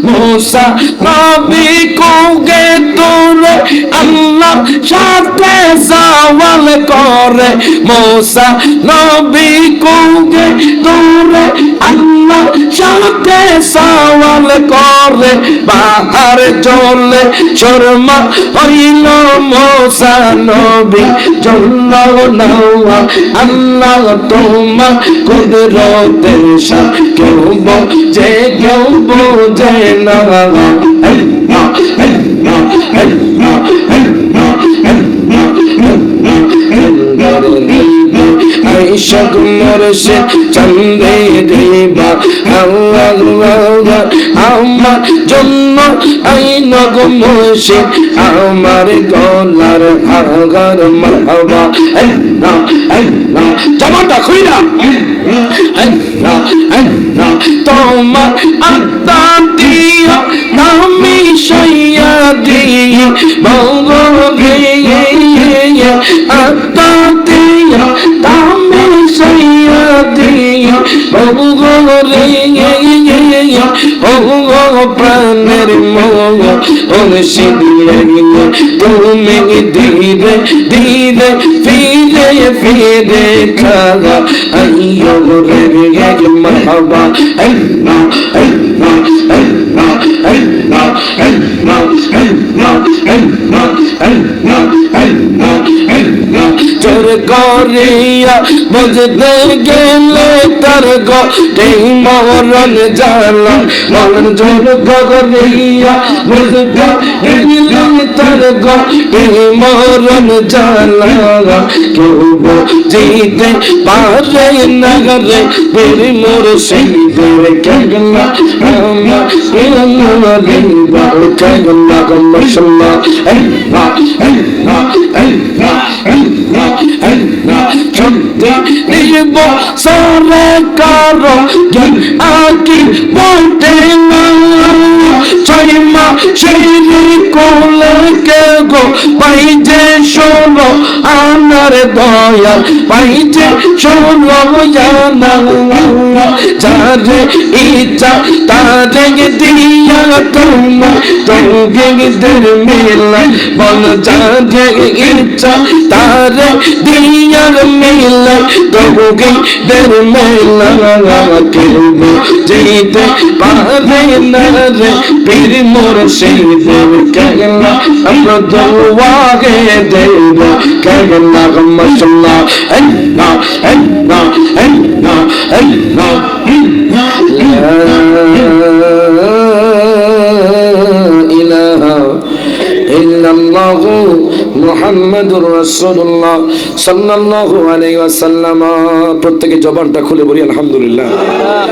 मूसा नबी को गे तोरे अल्लाह साथे सवाल करे मूसा नबी को गे तोरे अल्लाह साथे सवाल करे बाहर चले शर्मा हইল मूसा नबी चलो ना अल्लाह तुम्हार कुदरतेर साथ কেউ বোঝে কেউ বোঝে না আইশক মোরশে চন্দে দেবা আল্লাহ আমার জন্য আইন গো মোশে আমার গলার হাগার মারহাবা আল্লাহ আল্লাহ জামাটা খুইলা আল্লাহ আল্লাহ তোমার আত্মা দিয়া নামি সাইয়া দিয়ে বলবে আত্মা দিয়া নামি সাইয়া দিয়ে বলবে প্রাণের মোহ অনসি দিয়ে তুমি ধীরে ধীরে ফিরে ফিরে খাগা আইয়ো রে মারহাবা আল্লাহ আল্লাহ আল্লাহ আল্লাহ আল্লাহ আল্লাহ আল্লাহ আল্লাহ আল্লাহ আল্লাহ চোর করিয়া বুঝতে গেলে তার গটে মরণ জ্বালা মরণ চোর করিয়া বুঝতে গেলে তার গটে মরণ জ্বালা কেউ বুঝিতে পারে না রে বীর মুর্শিদের কেগলা আমার ইল্লা লিবা কেগলা মাশাআল্লাহ আল্লাহ আল্লাহ আল্লাহ আল্লাহ আল্লাহ চলতে নিব সারে কারো জ্ঞান আকি বলতে না ছয়মা সেই কোলে কে গো পাইছে শোনো আনার দয়া পাইছে শোনো জানা যারে ইচ্ছা তারে দিয়া তোমার তৌহিদের মিলা বল যারে ইচ্ছা তারে দিয়া মিলা তৌহিদের মিলা কেউ যেতে পারে না রে পীর মুর্শিদের কেগলা আমরা দোয়াগে দেব কেগলা মাশাআল্লাহ আল্লাহ আল্লাহ আল্লাহ আল্লাহ ইলাহা ইল্লাল্লাহু মুহাম্মাদুর রাসূলুল্লাহ সাল্লাল্লাহু আলাইহি ওয়াসাল্লাম। প্রত্যেকে জবানটা খুলে বলি আলহামদুলিল্লাহ।